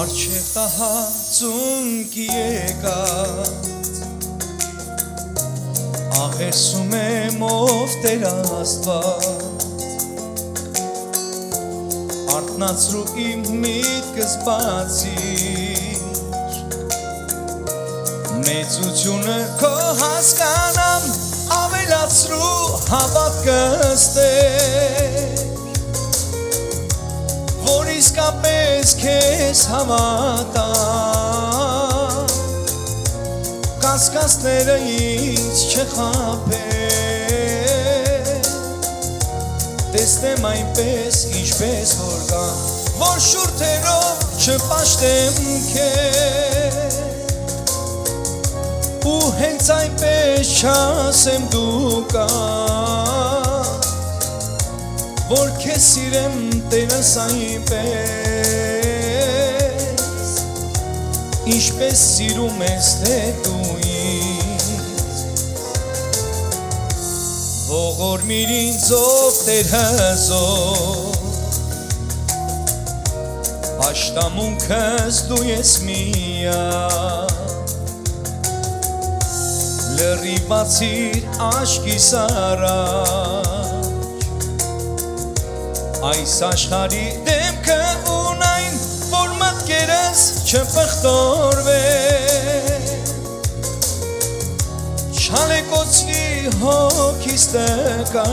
Արչեղահացունքի եկած աղերսում եմ ով Տեր Աստված Արթնացրու իմ միտքս բացիր Մեծությունը քո հասկանամ ավելացրու հավատքս Տեր Որ իսկապես քեզ հավատամ Կասկածները ինձ չխաբեն Տեսնեմ այնպես ինչպես որ կա Որ շուրթերով չպաշտեմ քեզ Ու հենց այնպես չասեմ դու կաս Որ քեզ սիրեմ Տերս այնպես Ինչպես սիրում ես թե դու ինձ Ողորմիր ինձ ով Տեր հզոր Պաշտամունքս դու ես միակ Լրիվացիր աշկիս առաջ Այս աշխարհի դեմքը ունայն որ մտքերս չփխտորվեն Չալեկոծվի հոգիս տկար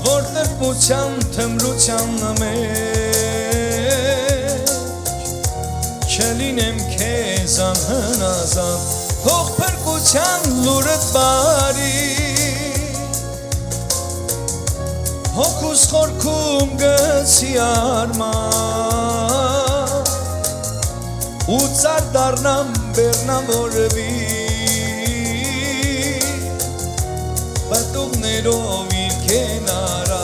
Որ տրպության թմրության մեջ Չլինեմ քեզ անհնազանդ Թող փրկության լուրդ բարի Հոգուս խորքում գցի արման Ու ծար դառնամ բեռնավորվի Պտուղներով իր կենարա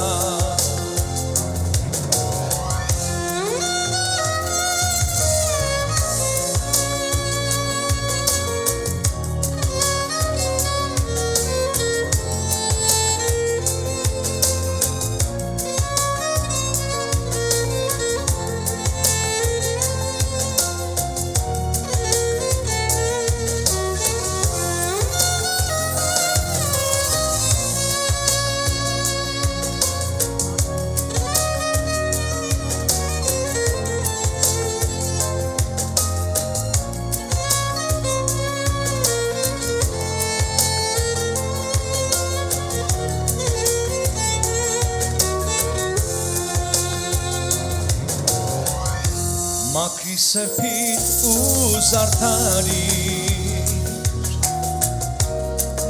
Մաքրի սրբիդ ու զարդարիր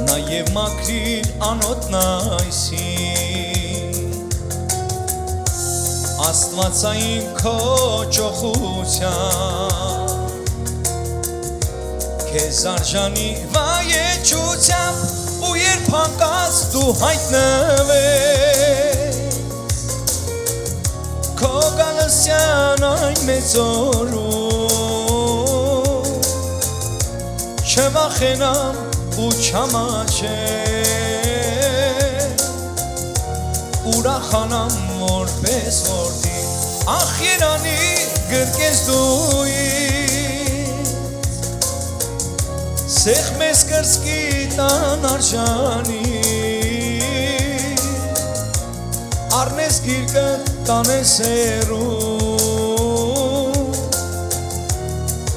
Նաև մաքրիր անոթն այսին Աստվածային քո ճոխությամբ Քեզ արժանի վայեջությամբ ու երբ հանկած դու հայտնվես Քո գալստյան այն մեծ օրում Չվախենամ ու չամաչեմ Ուրախանամ որպես որդի Ախ երանի գրկես դու ինձ Սեղմես կրծքի տան արժանի Առնես գիրկը տանես հեռու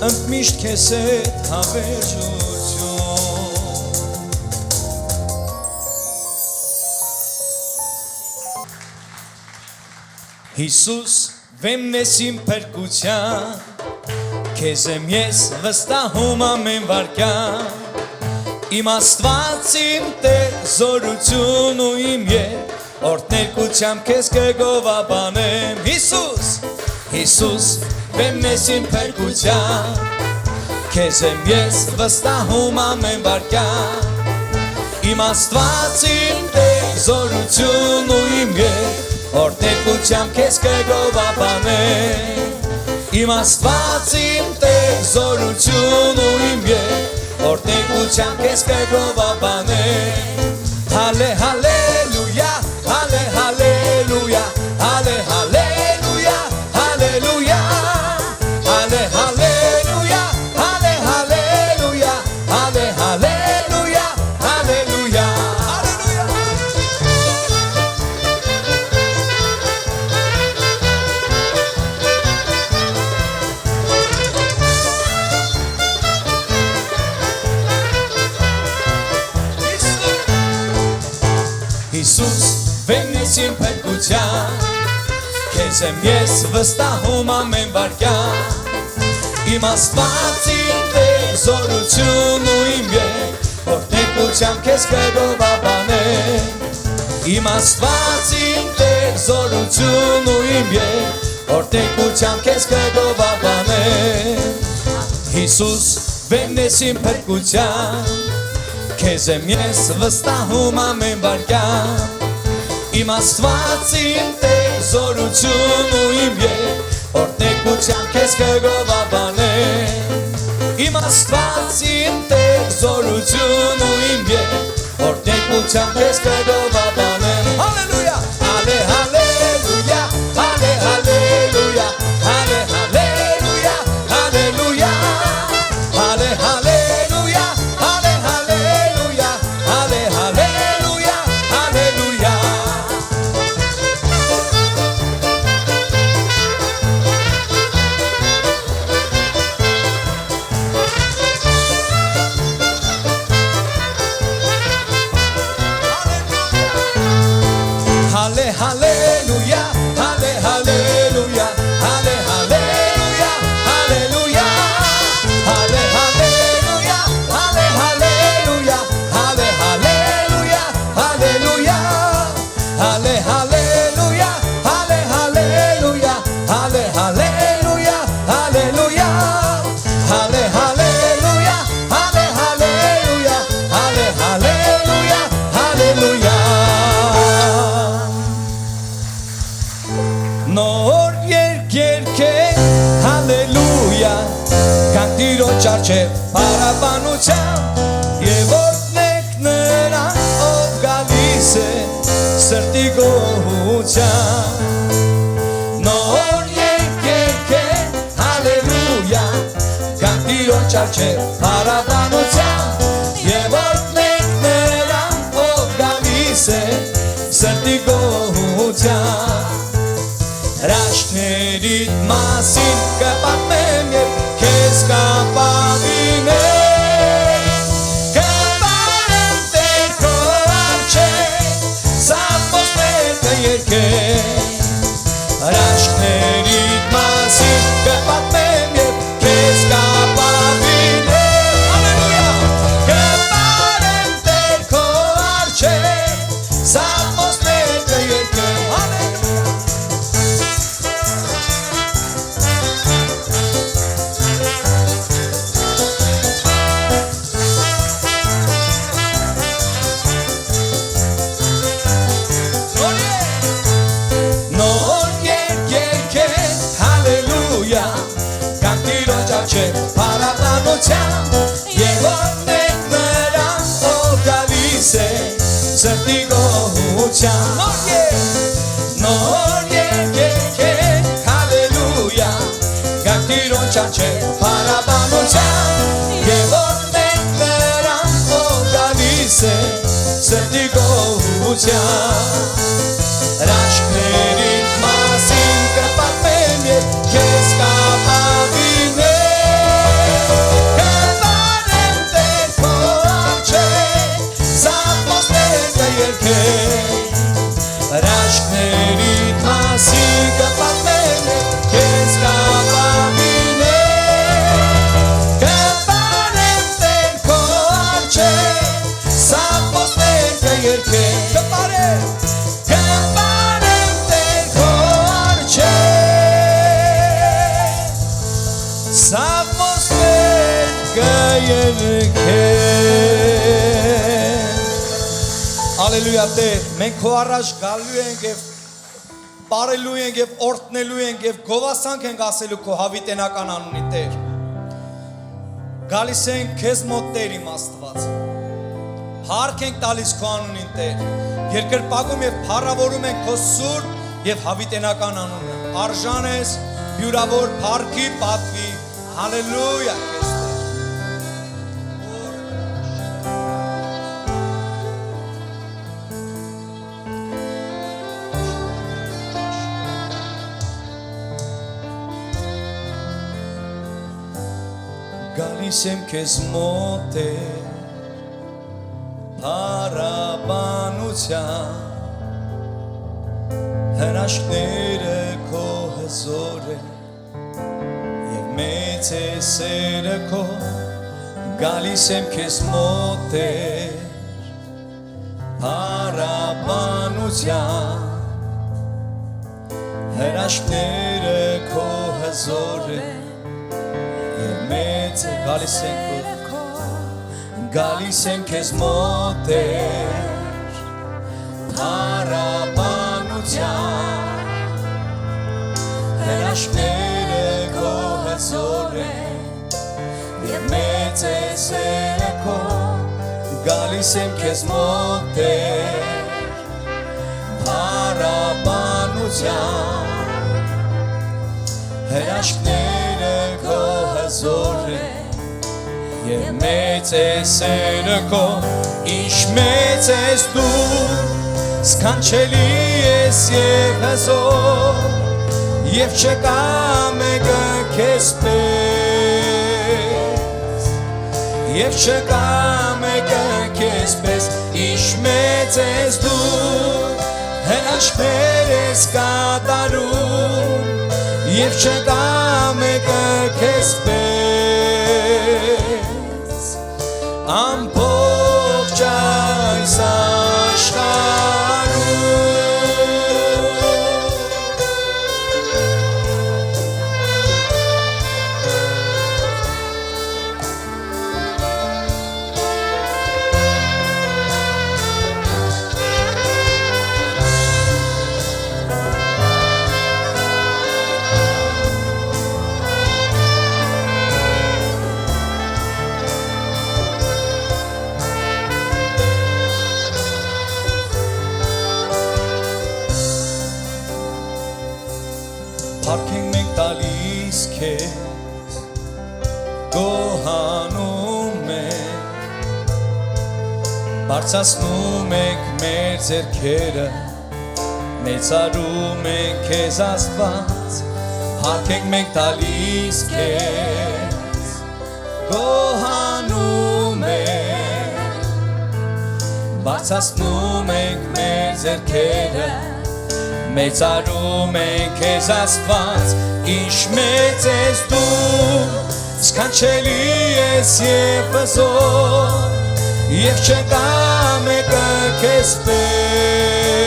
Ընդմիշտ քեզ հետ հավերժություն Հիսուս վեմն ես իմ փրկության Քեզ եմ ես վստահում ամեն վարկյան Իմ Աստված իմ Տեր զորություն ու իմ երբ Օրդներկությամբ քեզ կգովաբանեմ Հիսուս, Հիսուս, վեմն ես իմ փրկության Քեզ եմ ես վստահում ամեն վարկյան Իմ Աստված իմ Տեր զորություն ու իմ երբ Օրդներկությամբ քեզ կգովաբանեմ Իմ Աստված իմ Տեր զորություն ու իմ երբ Օրդներկությամբ քեզ կգովաբանեմ Հալե, հալելույա Hallelujah, hallelujah, hallelujah, hallelujah. Հիսուս վենես իմ փրկության Քեզ եմ ես վստահում ամեն վարքյան Իմ Աստված իմ Տեր զորություն ու իմ եք Որ տեկությամբ քեզ կգովաբանեմ Իմ Աստված իմ Տեր զորություն ու իմ եք Որ տեկությամբ քեզ կգովաբանեմ Հիսուս վենես իմ փրկության Քեզ եմ ես վստահում ամեն վարքյան Իմ Աստված իմ Տեր զորություն ու իմ եք Որ տեկությամբ քեզ կգովաբանեմ Իմ Աստված իմ Տեր զորություն ու իմ եք Որ տեկությամբ քեզ կգովաբանեմ Հալելույա Հալե հալելույա Հալե հալելույա Հալե հալելույա Հալելույա Հալե հալելույա Հալե հալելույա Հալե հալելույա Հալելույա Hale hallelujah, hale hallelujah, hale hallelujah, hallelujah, hale hallelujah, hale hallelujah, hale hallelujah, hallelujah, hale hallelujah, hale hallelujah, hale hallelujah, hallelujah, hale hallelujah, hale hallelujah, hale hallelujah, hallelujah. Նոր երգերքե հալելույա Կանք Տիրոջ առջև փառաբանությամբ Եվ օրհնեք նրան ով գալիս է սրտի գոհությամբ Նոր երգերքե հալելույա Կանք Տիրոջ առջև փառաբանությամբ Եվ օրհնեք նրան ով գալիս է սրտի գոհությամբ Հրաշքներիդ մասին կպատմեմ և քեզ կապավինեմ Կպարեմ Տեր քո առջև Սաղմոսներ կերքեմ Հրաշքներիդ մասին կպատմեմ և քեզ կապավինեմ Հալելույա Կպարեմ Տեր քո առջև Սաղմոսներ կերքեմ Հալելույա Եվ օրհնեք նրան ով գալիս է սրտի գոհությամբ Նոր երգերքեր հալելույա Գանք Տիրոջ առջև փառաբանությամբ Եվ օրհնեք նրան ով գալիս է սրտի գոհությամբ Հրաշքներիդ մասին կպատմեմ և քեզ կապավինեմ Հրաշքներիդ մասին կպատմեմ քեզ կապավինեմ Կպարեմ Տեր քո առջև Սաղմոսներ կերքեմ Կպարեմ Տեր քո առջև Սաղմոսներ կերքեմ Ալելույա Տեր, մենք քո առաջ գալու ենք եւ բարելու ենք եւ օրհնելու ենք եւ գովասանք ենք ասելու քո հավիտենական անունի Տեր։ Գալիս ենք քեզ մոտ Տեր իմ Աստված։ Հարկ ենք տալիս քո անունին Տեր։ Երկրպագում եւ փառավորում ենք քո սուրբ եւ հավիտենական անունը։ Արժան ես յուրավոր փառքի պատվի։ Հալելույա քեզ Տեր։ Գալիս եմ քեզ մոտ հարաբանության հրաշքները քո հզոր է և մեծ է սերը քո գալիս եմ քեզ մոտ Տեր հարաբանության հրաշքները քո հզոր է և մեծ է գալիս եմ քեզ մոտ Տեր հարաբանության հրաշքները քո հզոր է և մեծ է սերը քո գալիս եմ քեզ մոտ Տեր հարաբանության հրաշքները քո հզոր է և մեծ է սերը քո ինչ մեծ ես դու սքանչելի ես և հզոր և չկա մեկը քեզ պես և չկա մեկը քեզ պես ինչ մեծ ես դու հրաշքներ ես կատարում և չկա մեկը քեզ պես ամբողջ այս աշխարհում Փառքենք մենք տալիս քեզ գոհանում ենք բարձրացնում ենք մեր ձեռքերը մեծարում ենք քեզ Աստված Փառքենք մենք տալիս քեզ գոհանում ենք բարձրացնում ենք մեր ձեռքերը մեծարում ենք քեզ Աստված ինչ մեծ ես դու սքանչելի ես և հզոր և չկա մեկը քեզ պես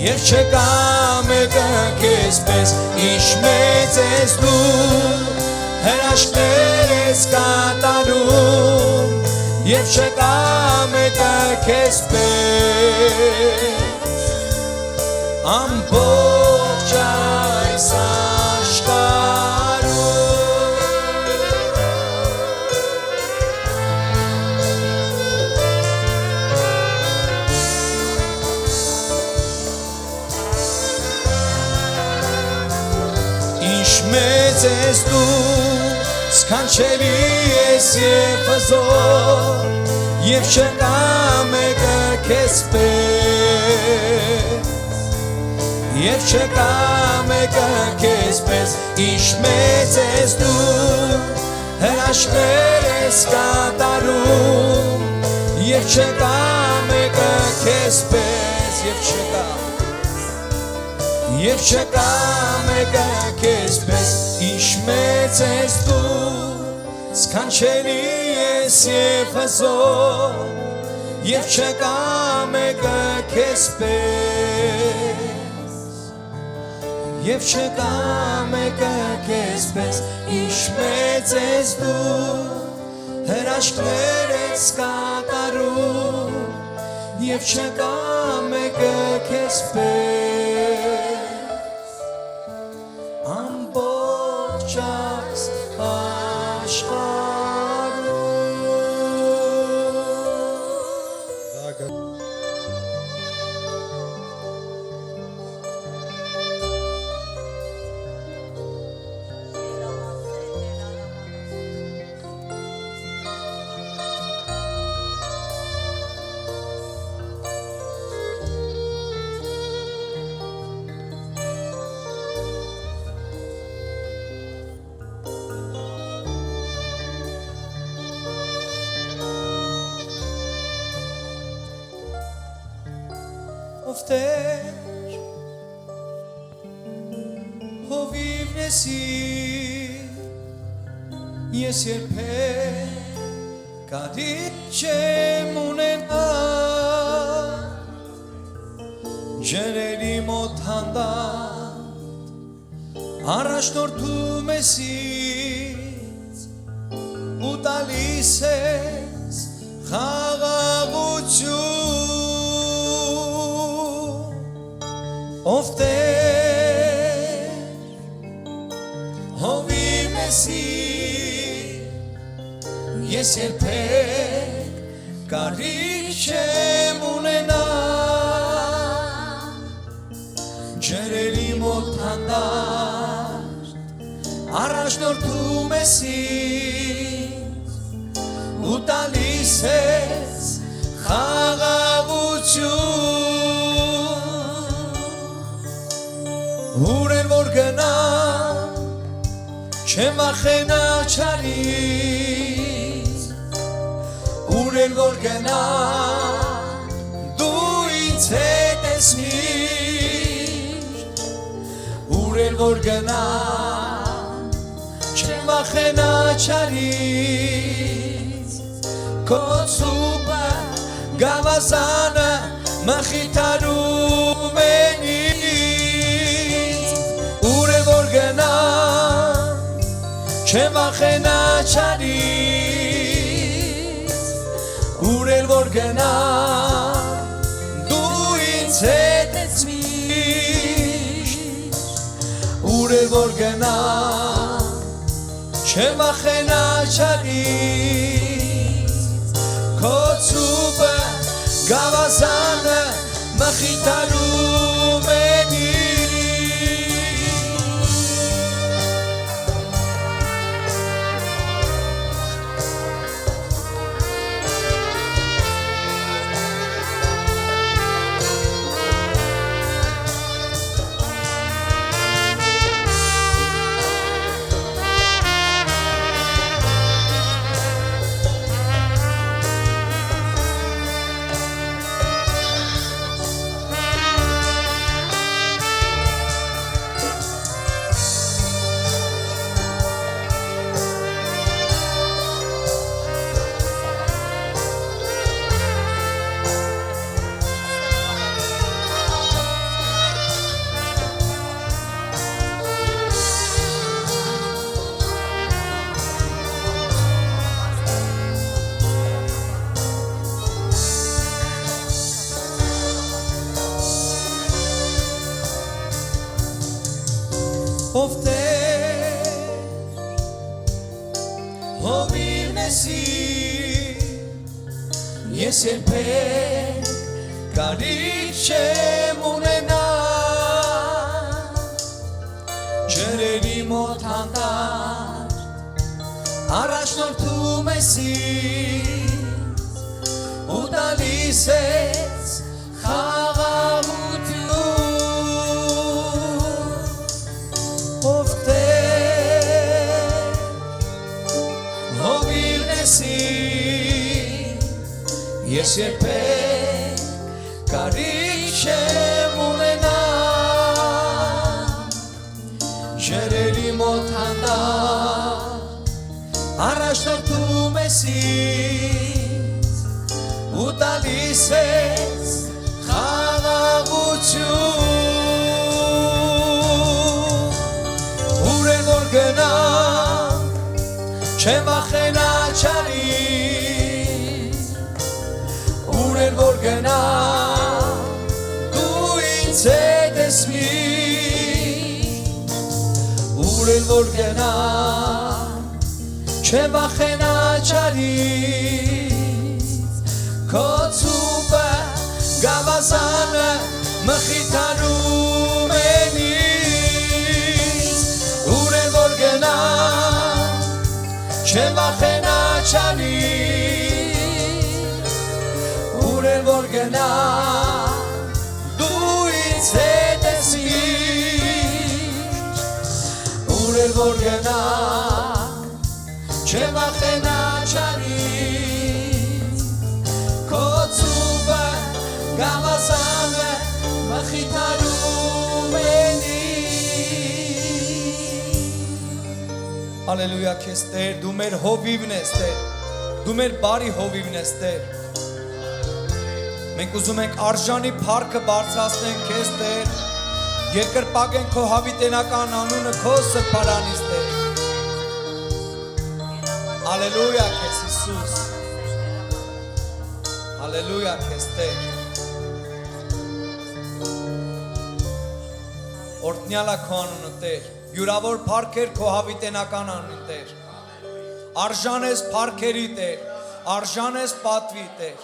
և չկա մեկը քեզ պես ինչ մեծ ես դու հրաշքներ ես կատարում և չկա մեկը քեզ պես ամբողջ այս աշխարհում ինչ մեծ ես դու սքանչելի ես և հզոր և չկա մեկը քեզ պես և չկա մեկը քեզ պես ինչ մեծ ես դու հրաշքներ ես կատարում և չկա մեկը քեզ պես և չկա մեկը քեզ պես ինչ մեծ ես դու սքանչելի ես և հզոր և չկա մեկը քեզ պես Եվ չկա մեկը քեզ պես ինչ մեծ ես դու հրաշքներ ես կատարում և չկա մեկը քեզ պես ամբողջ այս աշխարհում ով Տեր հովիվն ես ես երբեք կարիք չեմ ունենա ջրերի մոտ հանդարտ առաջնորդում ես ինձ ու տալիս ես խաղաղություն ով Տեր հովիվն ես ես երբեք կարիք չեմ ունենա ջրերի մոտ հանդարտ առաջնորդում ես ինձ ու տալիս ես խաղաղություն ուր են որ գնամ չեմ վախենա չարից ուր են որ գնամ դու ինձ հետ ես միշտ ուր են որ գնամ չեմ վախենա չարից քո սուպը գավազանը մխիթարում են ինձ ուր են որ գնամ չեմ վախենա չարից ուր էլ որ գնամ դու ինձ հետ ես միշտ ուր էլ որ գնամ չեմ վախենա չարից քո ծուպը գավազանը մխիթարում են ով Տեր հովիվն ես ես երբեք կարիք չեմ ունենա ջրերի մոտ հանդարտ առաջնորդում ես ինձ ու տալիս ես խաղաղություն ով Տեր հովիվն ես ես երբեք կարիք չեմ ունենա ջրերի մոտ հանդարտ առաջնորդում ես ինձ ու տալիս ես խաղաղություն ուր են որ գնամ չեմ վախենա չարից ուր են որ գնամ դու ինձ հետ ես միշտ ուր են որ գնամ չեմ վախենա չարից քո ծուպը գավազանը մխիթարում են ինձ ուր են որ գնամ չեմ վախենա չարից ուր են որ գնամ դու ինձ հետ ես միշտ ուր են որ գնամ չեմ վախենա չարից քո ծուպը գավազանը Հալելույա քեզ Տեր, դու մեր հովիվն ես Տեր, դու մեր բարի հովիվն ես Տեր։ Մենք ուզում ենք արժանի փառքը բարձրացնենք քեզ Տեր, երկրպագենք քո հավիտենական անունը քո սրբարանից Տեր։ Հալելույա քեզ Հիսուս, հալելույա քեզ Տեր։ Օրհնյալ է քո անունը Տեր, յուրավոր փառքեր քո հավիտենական անունին Տեր։ Արժան ես փառքերի Տեր, արժան ես պատվի Տեր։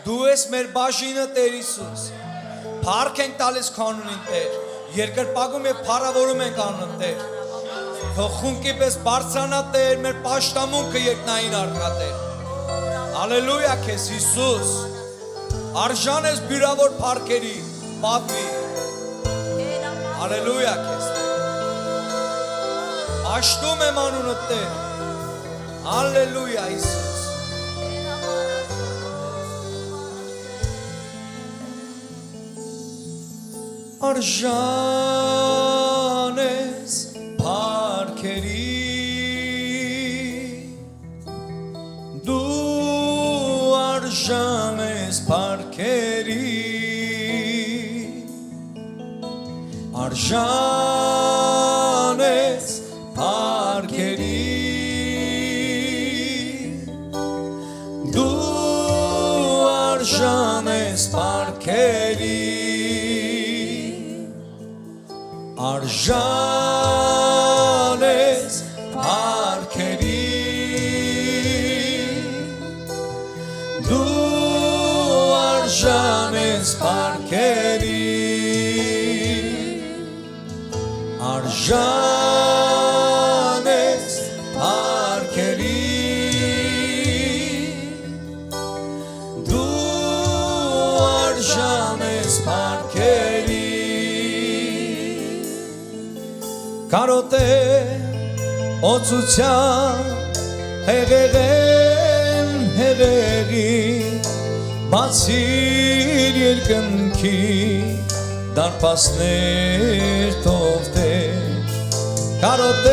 Դու ես մեր բաժինը Տեր Հիսուս։ Փառք ենք տալիս քո անունին Տեր, երկրպագում եւ փառավորում ենք անունը Տեր։ Քո խունկի պես բարձրանա Տեր, մեր պաշտամունքը երկնային արքա Տեր։ Հալելույա քեզ Հիսուս։ Արժան ես յուրավոր փառքերի, պատվի։ Հալելույա քեզ Տեր։ Աշտում եմ անունը Տեր, հալելույա Հիսուս։ Արժան ես փառքերի, դու արժան ես փառքերի, արժան ես փառքերի, դու արժան ես փառքերի, արժան ես փառքերի, դու արժան ես փառքերի, արժան ես փառքերի, դու արժան ես փառքերի։ Կարոտ է օծության հեղեղեն հեղեղի, բացիր երկնքի դարպասներ թող Տեր։ Կարոտ է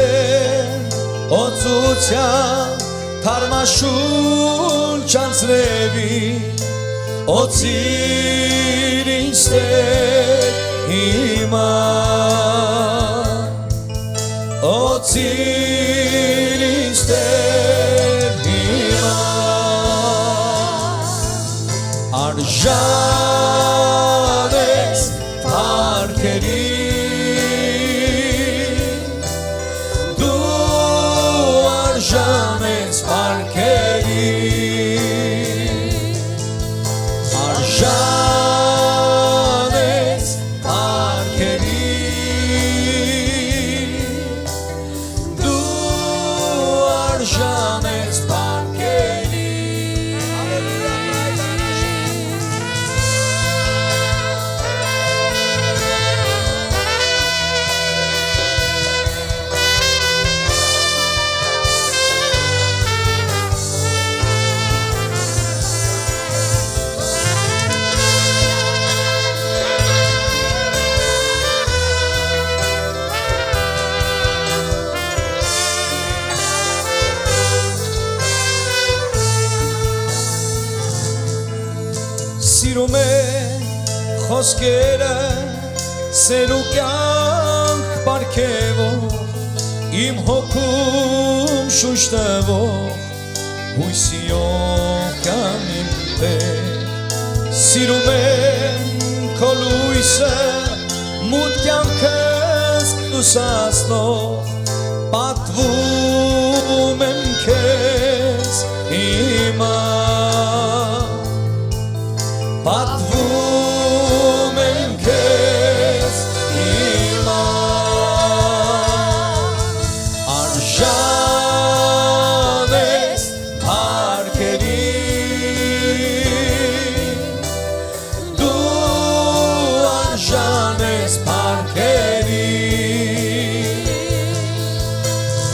օծության թարմաշուն չանցրևի, օծիր ինձ Տեր հիմա, օծիր ինձ Տեր հիմա, արժան ես փառքերի, դու արժան ես փառքերի, արժան ես փառքերի, արժան ես փառքերի։ Սիրում է խոսքերը սեր ու կյանք պարգևող, իմ հոգում շունչ տվող, հույսի օգան իմ Տեր։ Սիրում եմ քո լույսը մութ կյանքս լուսացնող, պատվում եմ քեզ հիմա, պատվում եմ քեզ հիմա, արժան ես փառքերի, դու արժան ես փառքերի,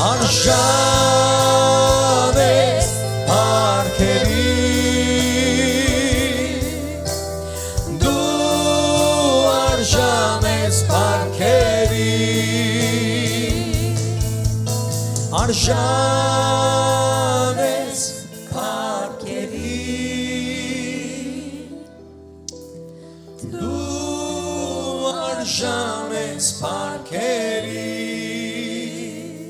արժան ես փառքերի, արժան ես փառքերի Դու արժան ես փառքերի